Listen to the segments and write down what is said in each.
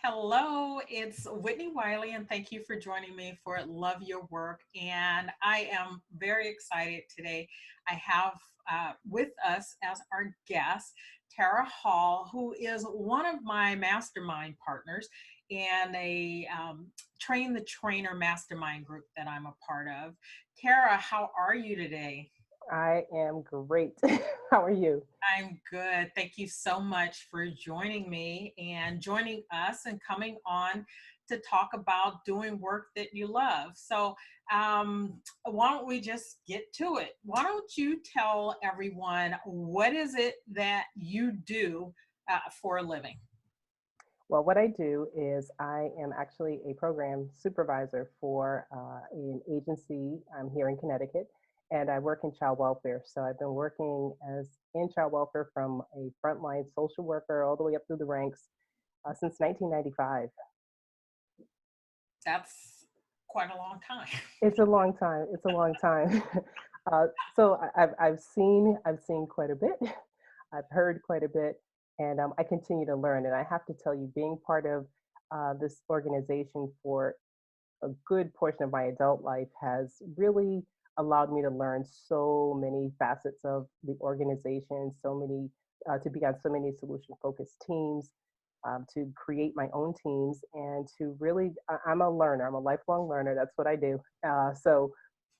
Hello, it's Whitney Wiley, and thank you for joining me for Love Your Work. And I am very excited today. I have with us as our guest Tara Hall, who is one of my mastermind partners and a Train the Trainer mastermind group that I'm a part of. Tara, how are you today? I am great. How are you? I'm good. Thank you so much for joining me and joining us and coming on to talk about doing work that you love. Why don't we just get to it? Why don't you tell everyone what is it that you do for a living? Well, what I do is I am actually a program supervisor for an agency. I'm here in Connecticut, and I work in child welfare. So I've been working as in child welfare from a frontline social worker all the way up through the ranks since 1995. That's quite a long time. It's a long time. It's a long time. So I've seen quite a bit. I've heard quite a bit, and I continue to learn. And I have to tell you, being part of this organization for a good portion of my adult life has really allowed me to learn so many facets of the organization, to be on so many solution focused teams, to create my own teams, and to really, I'm a learner. I'm a lifelong learner. That's what I do. So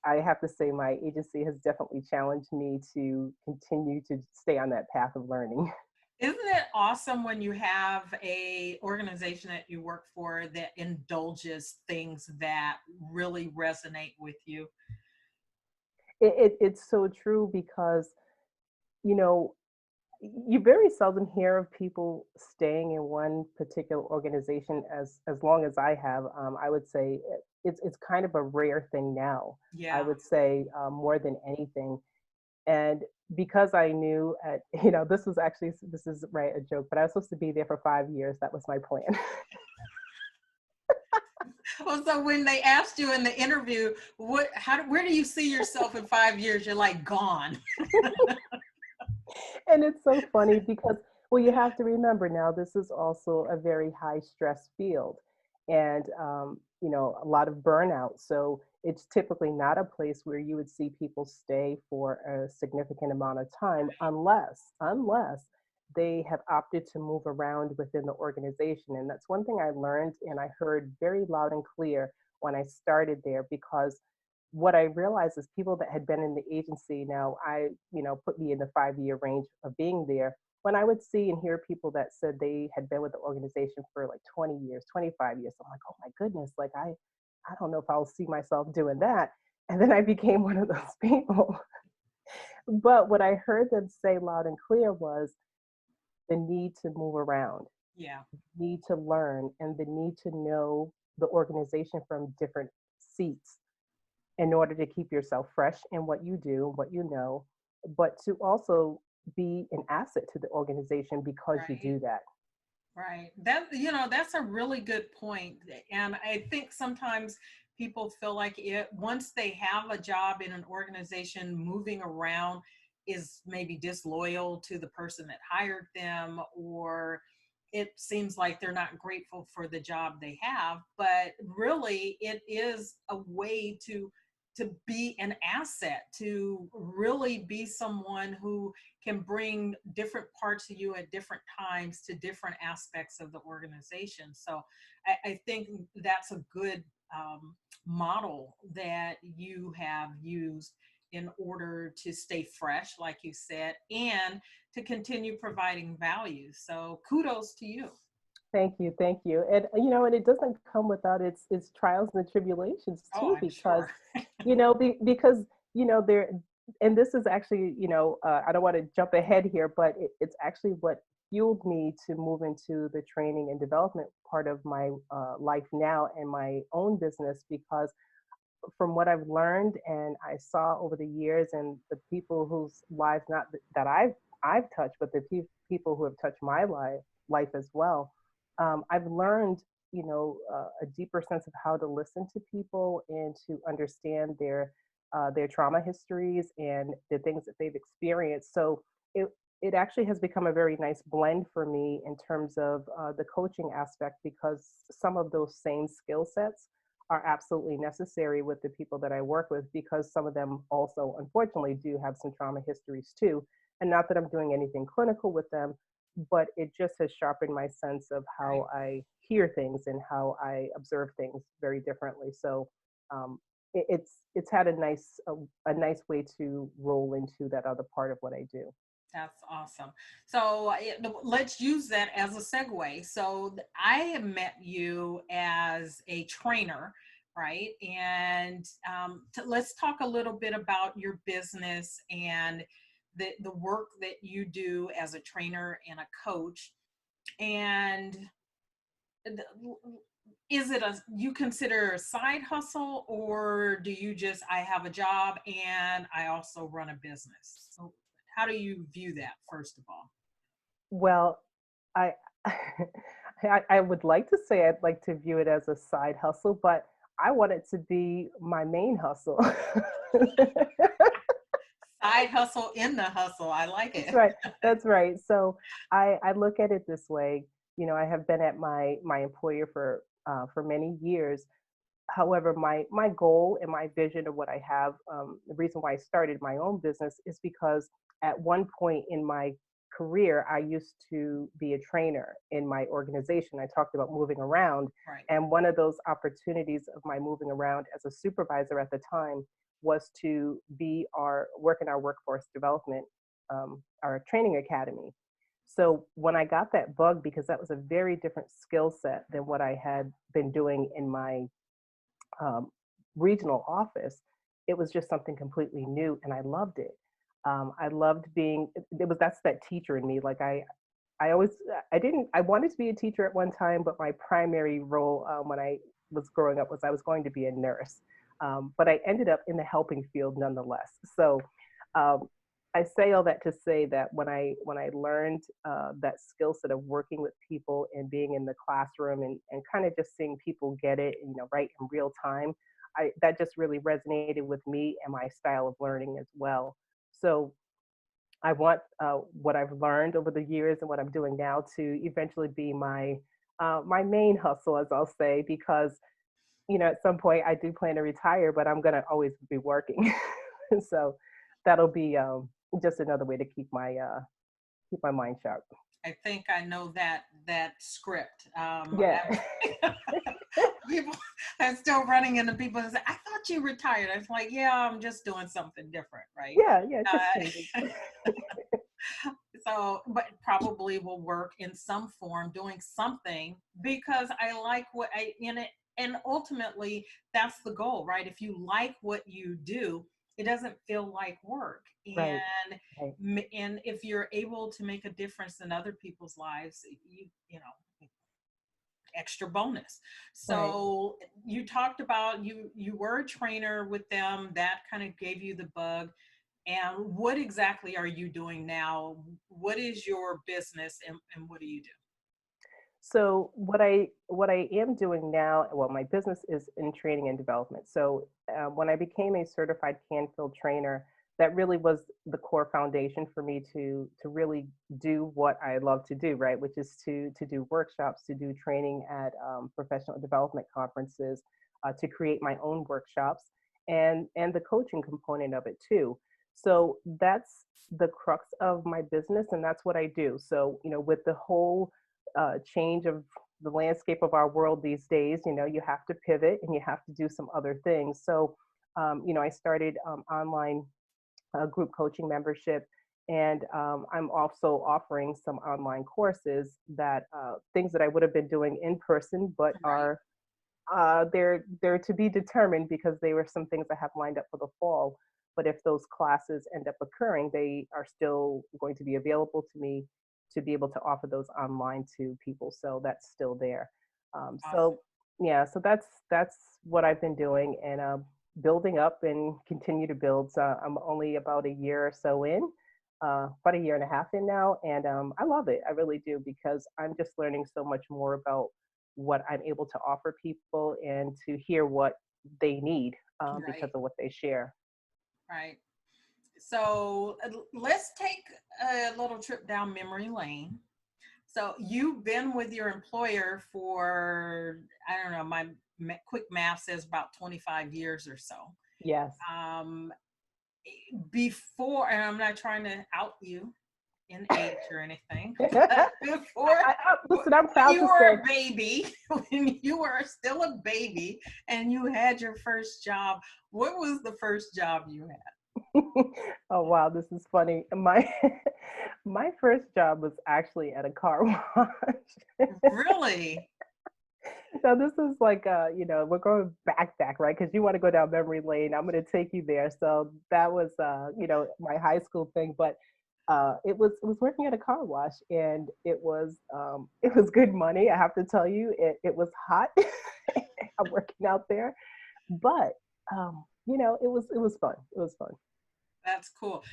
I have to say, my agency has definitely challenged me to continue to stay on that path of learning. Isn't it awesome when you have a organization that you work for that indulges things that really resonate with you? It's so true because, you know, you very seldom hear of people staying in one particular organization as long as I have. I would say it's kind of a rare thing now. I Yeah. would say more than anything, and because I knew at this is right a joke, but I was supposed to be there for 5 years. That was my plan. Well, so when they asked you in the interview, where do you see yourself in 5 years? You're like gone. And it's so funny because, well, you have to remember now, this is also a very high stress field and, a lot of burnout. So it's typically not a place where you would see people stay for a significant amount of time unless they have opted to move around within the organization. And that's one thing I learned and I heard very loud and clear when I started there because what I realized is people that had been in the agency now, put me in the 5 year range of being there. When I would see and hear people that said they had been with the organization for like 20 years, 25 years, I'm like, oh my goodness, like I don't know if I'll see myself doing that. And then I became one of those people. But what I heard them say loud and clear was the need to move around, Yeah, need to learn, and the need to know the organization from different seats in order to keep yourself fresh in what you do, what you know, but to also be an asset to the organization because you right. do that. Right. That's a really good point. And I think sometimes people feel like once they have a job in an organization, moving around is maybe disloyal to the person that hired them, or it seems like they're not grateful for the job they have. But really, it is a way to be an asset, to really be someone who can bring different parts of you at different times to different aspects of the organization. So I think that's a good model that you have used in order to stay fresh, like you said, and to continue providing value. So kudos to you. Thank you, thank you. And and it doesn't come without its trials and tribulations Oh, too, I'm because sure. because there, and this is actually, I don't want to jump ahead here, but it's actually what fueled me to move into the training and development part of my life now and my own business because from what I've learned and I saw over the years and the people whose lives not that I've touched, but the people who have touched my life as well, I've learned a deeper sense of how to listen to people and to understand their trauma histories and the things that they've experienced. So it it actually has become a very nice blend for me in terms of the coaching aspect, because some of those same skill sets are absolutely necessary with the people that I work with, because some of them also, unfortunately, do have some trauma histories too. And not that I'm doing anything clinical with them, but it just has sharpened my sense of Right. how I hear things and how I observe things very differently. So um, it's had a nice way to roll into that other part of what I do. That's awesome. So let's use that as a segue. So I have met you as a trainer, right? And let's talk a little bit about your business and the work that you do as a trainer and a coach. And is it a you consider a side hustle, or do you just I have a job and I also run a business? So how do you view that first of all? Well, I I would like to say I'd like to view it as a side hustle, but I want it to be my main hustle. Side hustle in the hustle. I like That's it. right. That's right. So I look at it this way. You know, I have been at my employer for many years. However, my goal and my vision of what I have, the reason why I started my own business is because at one point in my career, I used to be a trainer in my organization. I talked about moving around, Right. and one of those opportunities of my moving around as a supervisor at the time was to be our work in our workforce development, our training academy. So when I got that bug, because that was a very different skill set than what I had been doing in my um, regional office, it was just something completely new, and I loved it. I loved being. It was that's that teacher in me. Like I always, I didn't. I wanted to be a teacher at one time, but my primary role when I was growing up was I was going to be a nurse. But I ended up in the helping field nonetheless. So um, I say all that to say that when I learned that skill set of working with people and being in the classroom and kind of just seeing people get it, you know, right in real time, that just really resonated with me and my style of learning as well. So I want what I've learned over the years and what I'm doing now to eventually be my main hustle, as I'll say, because you know at some point I do plan to retire, but I'm gonna always be working. So that'll be just another way to keep my mind sharp. I think I know that script. Yeah, People, I'm still running into people and say, "I thought you retired." I was like, "Yeah, I'm just doing something different, right?" yeah, just changing. Uh, so but probably will work in some form doing something because I like what I in it, and ultimately that's the goal, right? If you like what you do, it doesn't feel like work. Right, right, And if you're able to make a difference in other people's lives, you know, extra bonus. right. So you talked about you were a trainer with them, that kind of gave you the bug. And what exactly are you doing now? What is your business, and what do you do? So what I am doing now, well, my business is in training and development. So when I became a certified Canfield trainer, that really was the core foundation for me to really do what I love to do, right? Which is to do workshops, to do training at professional development conferences, to create my own workshops, and the coaching component of it too. So that's the crux of my business, and that's what I do. So you know, with the whole change of the landscape of our world these days, you know, you have to pivot and you have to do some other things. So, you know, I started online group coaching membership, and I'm also offering some online courses that things that I would have been doing in person, but Right. are they're to be determined because they were some things I have lined up for the fall. But if those classes end up occurring, they are still going to be available to me to be able to offer those online to people. So that's still there. Awesome. So yeah, so that's what I've been doing, and building up and continue to build. So I'm only about a year or so in, about a year and a half in now, and I love it. I really do, because I'm just learning so much more about what I'm able to offer people and to hear what they need because Right. of what they share. Right. So let's take a little trip down memory lane. So you've been with your employer for, I don't know, my quick math says about 25 years or so. Yes. Um, Before, and I'm not trying to out you in age or anything, but before, Listen, I'm when proud you to were say. a baby, when you were still a baby and you had your first job, what was the first job you had? Oh wow, this is funny. My my first job was actually at a car wash. Really? Now this is like we're going back, right? Because you want to go down memory lane. I'm going to take you there. So that was my high school thing, but it was working at a car wash, and it was good money. I have to tell you, it was hot. I'm working out there, but it was fun. It was fun. That's cool.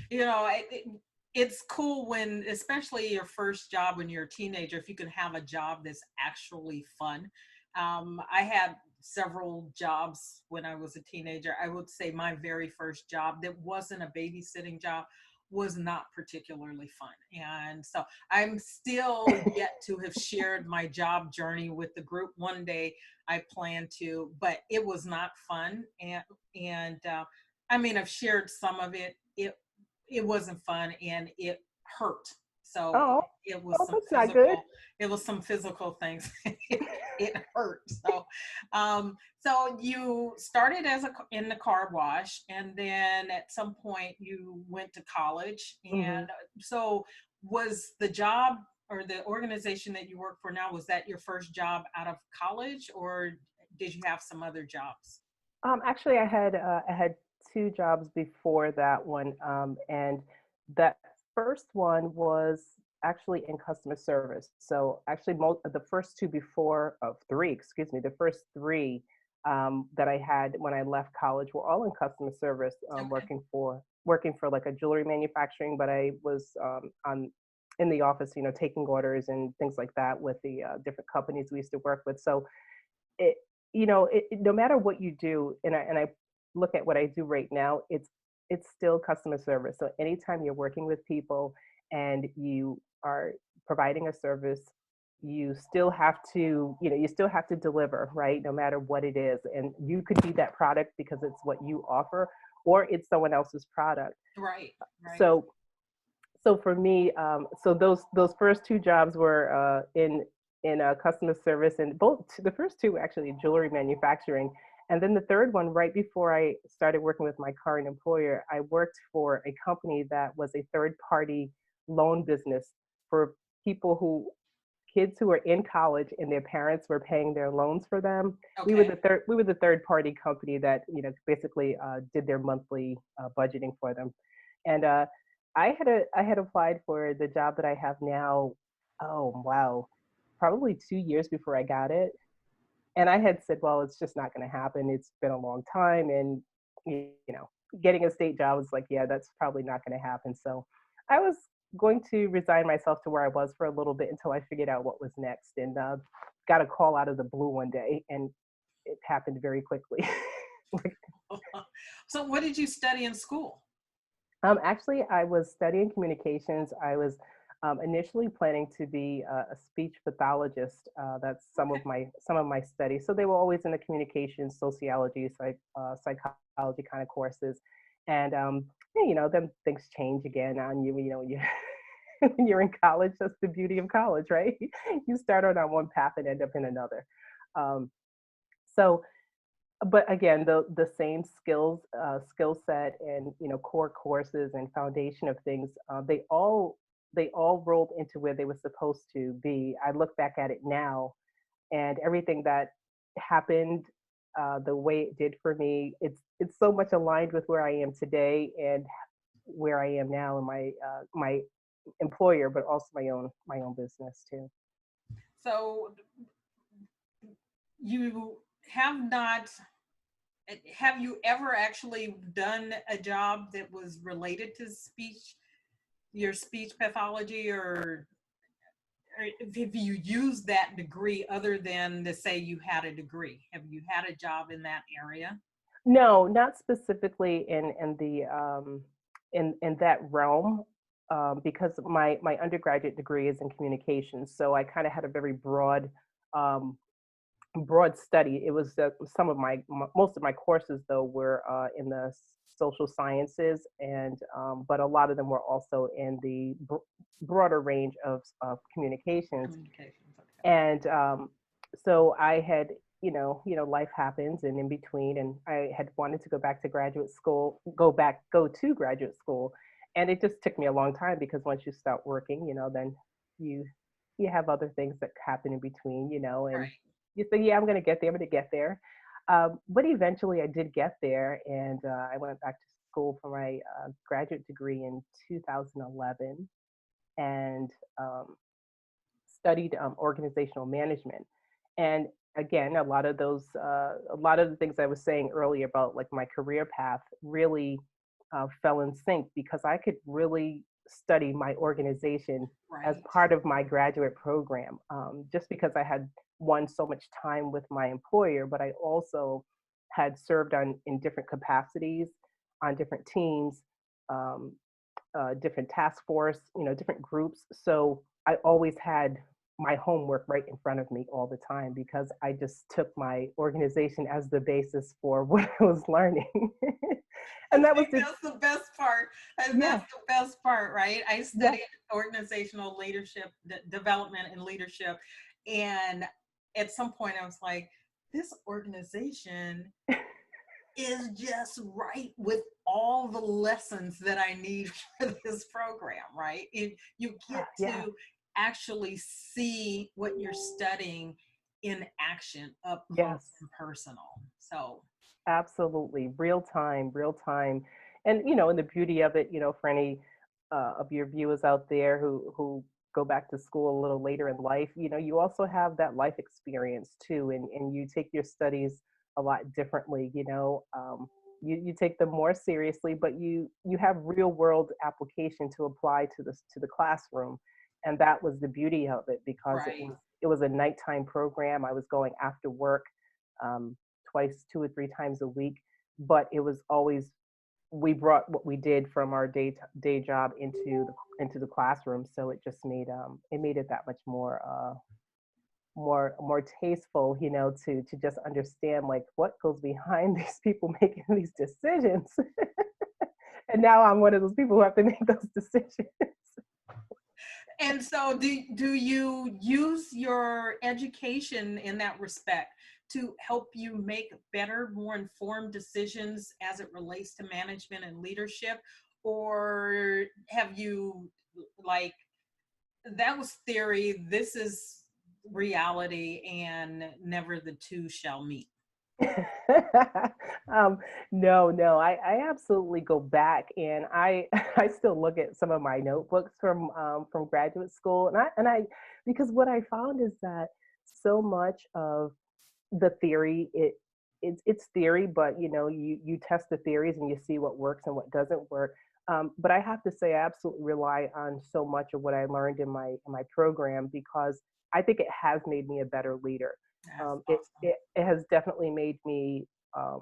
It's cool when, especially your first job when you're a teenager, if you can have a job that's actually fun. I had several jobs when I was a teenager. I would say my very first job that wasn't a babysitting job was not particularly fun. And so I'm still yet to have shared my job journey with the group. One day I plan to, but it was not fun. And I mean, I've shared some of it. It wasn't fun and it hurt. So Oh, it was oh, some that's not good. physical. It was some physical things. It hurt. So you started in the car wash, and then at some point you went to college. Hmm. And so was the job or the organization that you work for now, was that your first job out of college, or did you have some other jobs? Actually, I had two jobs before that one, and that first one was actually in customer service. So actually, the first two before of three, excuse me, the first three that I had when I left college were all in customer service, Okay. working for like a jewelry manufacturing, but I was on in the office, taking orders and things like that with the different companies we used to work with. So it no matter what you do, and I look at what I do right now, it's still customer service. So anytime you're working with people and you are providing a service, you still have to deliver, right? No matter what it is. And you could be that product because it's what you offer, or it's someone else's product. Right. Right. So for me, so those first two jobs were in customer service, and both the first two actually jewelry manufacturing, and then the third one right before I started working with my current employer, I worked for a company that was a third party loan business for people who kids who were in college and their parents were paying their loans for them. Okay. We were the third party company that basically did their monthly budgeting for them, and I had applied for the job that I have now. Oh wow, probably 2 years before I got it, and I had said, well, it's just not going to happen. It's been a long time, and you know, getting a state job was like, yeah, that's probably not going to happen. So I was going to resign myself to where I was for a little bit until I figured out what was next, and got a call out of the blue one day, and it happened very quickly. Like, So what did you study in school? actually, I was studying communications. I was initially planning to be a speech pathologist. That's Okay. some of my studies. So they were always in the communications, sociology, psychology kind of courses. And yeah, then things change again on you. When you're in college, that's the beauty of college, right? You start on one path and end up in another. Um, so but again, the same skill set, and core courses and foundation of things, they all rolled into where they were supposed to be. I look back at it now, and everything that happened, the way it did for me, it's so much aligned with where I am today and where I am now in my employer, but also my own business too. So you have not, have you ever actually done a job that was related to speech, your speech pathology, or have you used that degree other than to say you had a degree? Have you had a job in that area? No, not specifically in the in that realm, because my undergraduate degree is in communications, so I kind of had a very um, broad study. It was some of most of my courses though were in the social sciences, and but a lot of them were also in the broader range of communications. Communications. Okay. And so I had, life happens and in between, and I had wanted to go back to graduate school, go to graduate school, and it just took me a long time because once you start working, then you you have other things that happen in between, and Right. you think, yeah, I'm going to get there, I'm going to get there. But eventually, I did get there, and I went back to school for my graduate degree in 2011, and um, studied organizational management. And again, a lot of the things I was saying earlier about like my career path really fell in sync because I could really study my organization as Right. part of my graduate program, just because I had won so much time with my employer, but I also had served on in different capacities on different teams, um, different task force, different groups. So I always had my homework right in front of me all the time because I just took my organization as the basis for what I was learning. I And that was think just, that's the best part. And yeah, that's the best part, right? I yeah, studied organizational leadership, development and leadership. And at some point, I was like, this organization is just right with all the lessons that I need for this program, right? You get yeah, to actually see what you're studying in action, up close yes. and personal. So, Absolutely, real time, real time. And and the beauty of it, for any of your viewers out there who go back to school a little later in life, you also have that life experience too, and you take your studies a lot differently. You take them more seriously, but you have real world application to apply to the classroom, and that was the beauty of it because it right. was a nighttime program. I was going after work. Um, Twice, 2 or 3 times a week, but it was always we brought what we did from our day job into the classroom, so it made it that much more tasteful, to just understand like what goes behind these people making these decisions. And now I'm one of those people who have to make those decisions. And so, do you use your education in that respect to help you make better, more informed decisions as it relates to management and leadership? Or have you, like, that was theory, this is reality, and never the two shall meet? um, no, no, I absolutely go back and I I still look at some of my notebooks from graduate school, and I because what I found is that so much of the theory it's theory, but you test the theories and you see what works and what doesn't work. But I have to say I absolutely rely on so much of what I learned in my program because I think it has made me a better leader. That's It, awesome. it has definitely made me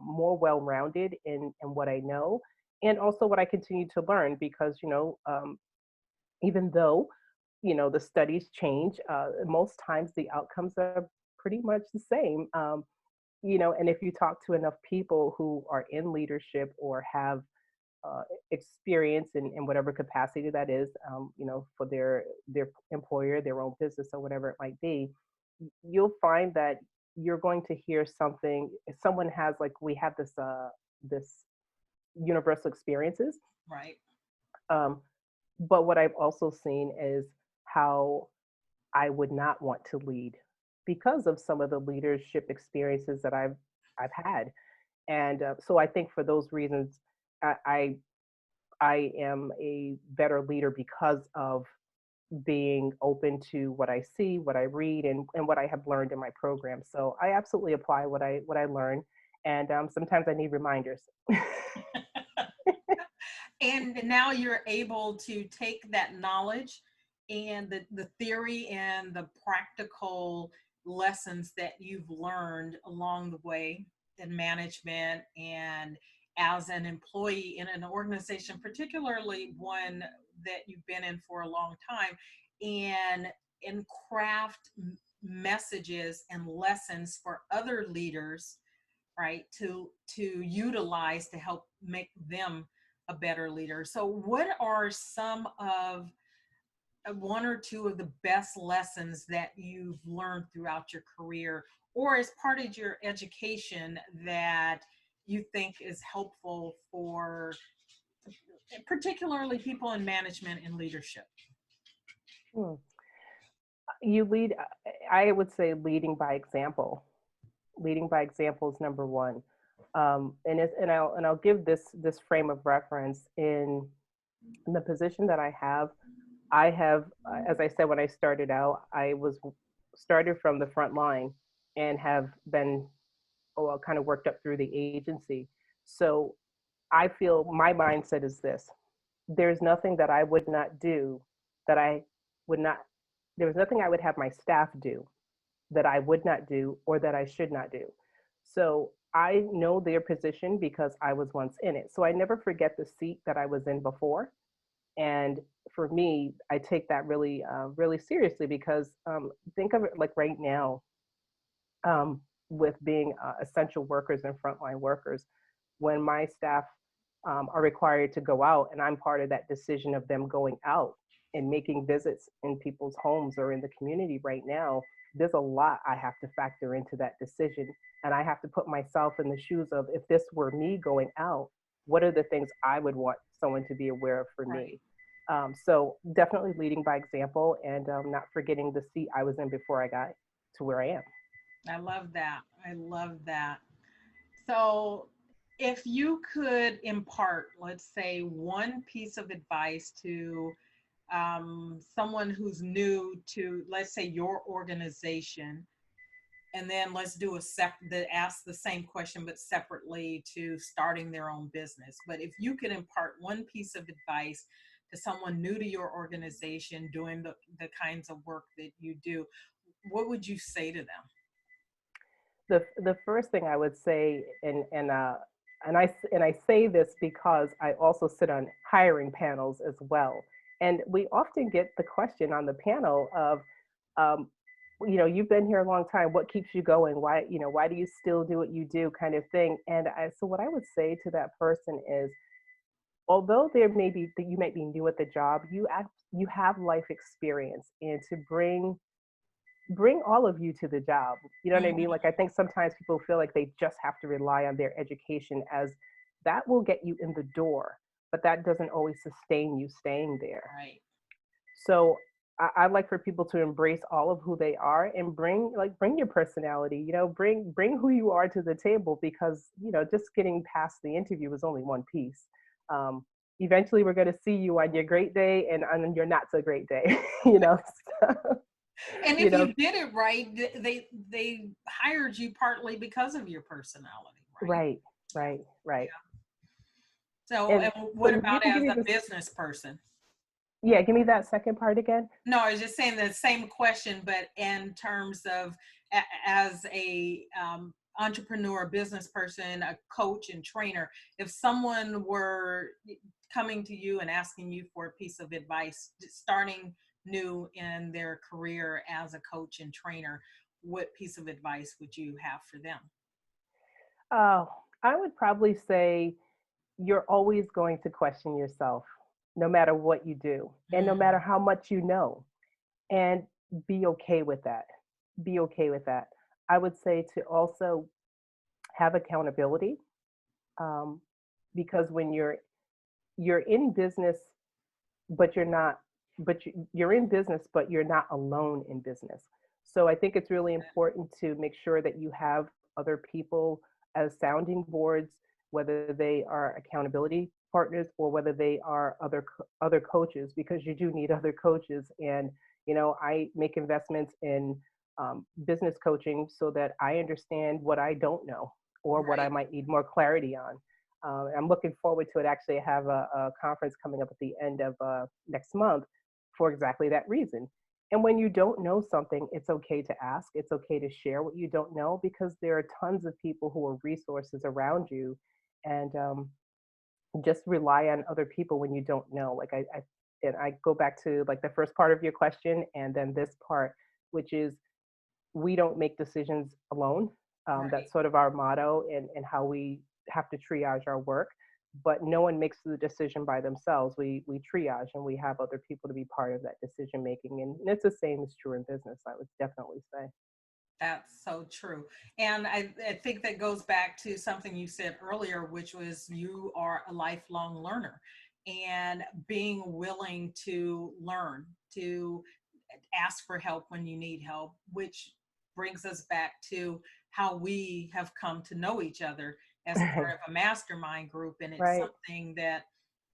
more well-rounded in what I know and also what I continue to learn because even though the studies change, most times the outcomes are pretty much the same. And if you talk to enough people who are in leadership or have experience in whatever capacity that is, for their employer, their own business, or whatever it might be, you'll find that you're going to hear something. If someone has like we have this universal experiences, Right. um, but what I've also seen is how I would not want to lead because of some of the leadership experiences that I've had. And so I think for those reasons, I, I I am a better leader because of being open to what I see, what I read, and what I have learned in my program. So I absolutely apply what I learn, and sometimes I need reminders. And now you're able to take that knowledge and the theory and the practical lessons that you've learned along the way in management and as an employee in an organization, particularly one that you've been in for a long time, and craft messages and lessons for other leaders, right, to utilize to help make them a better leader. So what are some of one or two of the best lessons that you've learned throughout your career or as part of your education that you think is helpful for particularly people in management and leadership? Hmm. You lead, I would say leading by example. Leading by example is number one. And I'll give this frame of reference in the position that I have. I have, as I said, when I started out, I was started from the front line and have been, well, kind of worked up through the agency. So I feel my mindset is this: there's nothing that I would not do that I would not, there was nothing I would have my staff do that I would not do or that I should not do. So I know their position because I was once in it. So I never forget the seat that I was in before. And for me, I take that really, really seriously because think of it like right now, um, with being essential workers and frontline workers, when my staff are required to go out, and I'm part of that decision of them going out and making visits in people's homes or in the community right now, there's a lot I have to factor into that decision. And I have to put myself in the shoes of, if this were me going out, what are the things I would want someone to be aware of for Right. me? So definitely leading by example and not forgetting the seat I was in before I got to where I am. I love that. I love that. So, if you could impart, let's say, one piece of advice to someone who's new to, let's say, your organization, and then let's do that ask the same question but separately to starting their own business. But if you could impart one piece of advice to someone new to your organization doing the kinds of work that you do, what would you say to them? The first thing I would say, and I say this because I also sit on hiring panels as well, and we often get the question on the panel of, um, you've been here a long time. What keeps you going? Why, why do you still do what you do, kind of thing. So what I would say to that person is, although there may be that you might be new at the job, you have life experience, and to bring all of you to the job. You know what I mean? Like, I think sometimes people feel like they just have to rely on their education, as that will get you in the door, but that doesn't always sustain you staying there. Right. So I like for people to embrace all of who they are and bring your personality, bring who you are to the table, because, just getting past the interview is only one piece. Um, Eventually we're going to see you on your great day and on your not so great day, you know. And you if know, you did it right, they hired you partly because of your personality, right? right, right, Yeah. right. So, And and what so you about can give as me a this, business person? yeah, give me that second part again. No, I was just saying the same question, but in terms of as a entrepreneur, business person, a coach and trainer, if someone were coming to you and asking you for a piece of advice, starting new in their career as a coach and trainer, what piece of advice would you have for them? Oh, I would probably say you're always going to question yourself, no matter what you do, and no matter Mm, how much you know, and be okay with that. Be okay with that. I would say to also have accountability, um, because when you're in business, but you're not, you're in business, but you're not alone in business. So I think it's really important to make sure that you have other people as sounding boards, whether they are accountability partners or whether they are other coaches, because you do need other coaches. And I make investments in business coaching so that I understand what I don't know or what I right. might need more clarity on. I'm looking forward to it. Actually, I have a conference coming up at the end of next month for exactly that reason. And when you don't know something, it's okay to ask. It's okay to share what you don't know, because there are tons of people who are resources around you. and just rely on other people when you don't know. Like and I go back to like the first part of your question, and then this part, which is we don't make decisions alone. Right. That's sort of our motto and how we have to triage our work. But no one makes the decision by themselves. We triage and we have other people to be part of that decision making. And it's the same is true in business, I would definitely say. That's so true. And I think that goes back to something you said earlier, which was you are a lifelong learner and being willing to learn, to ask for help when you need help, which brings us back to how we have come to know each other as part of a mastermind group. And it's Right. something that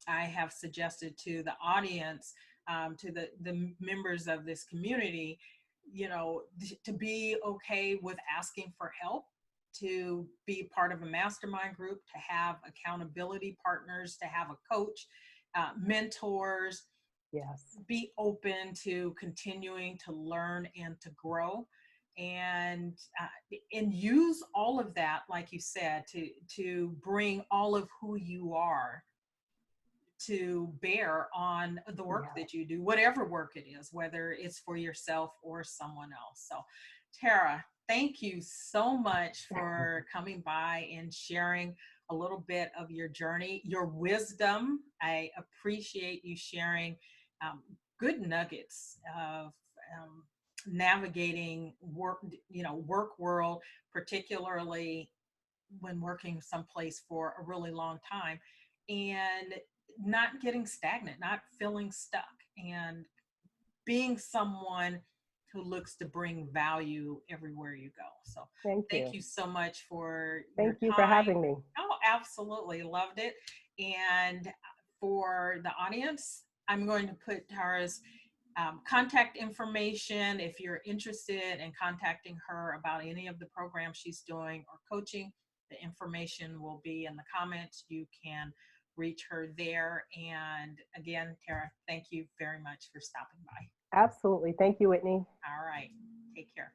I have suggested to the audience, to the members of this community, to be okay with asking for help, to be part of a mastermind group, to have accountability partners, to have a coach, mentors, Yes. be open to continuing to learn and to grow, and use all of that, like you said, to bring all of who you are to bear on the work Yeah. that you do, whatever work it is, whether it's for yourself or someone else. So, Tara, thank you so much for coming by and sharing a little bit of your journey, your wisdom. I appreciate you sharing um, good nuggets of navigating work, work world, particularly when working someplace for a really long time, and not getting stagnant, not feeling stuck, and being someone who looks to bring value everywhere you go. So Thank thank you. you so much for your Thank you for time. having me. Oh, absolutely loved it. And for the audience, I'm going to put Tara's contact information if you're interested in contacting her about any of the programs she's doing or coaching. The information will be in the comments. You can reach her there. And again, Tara, thank you very much for stopping by. Absolutely. Thank you, Whitney. All right. Take care.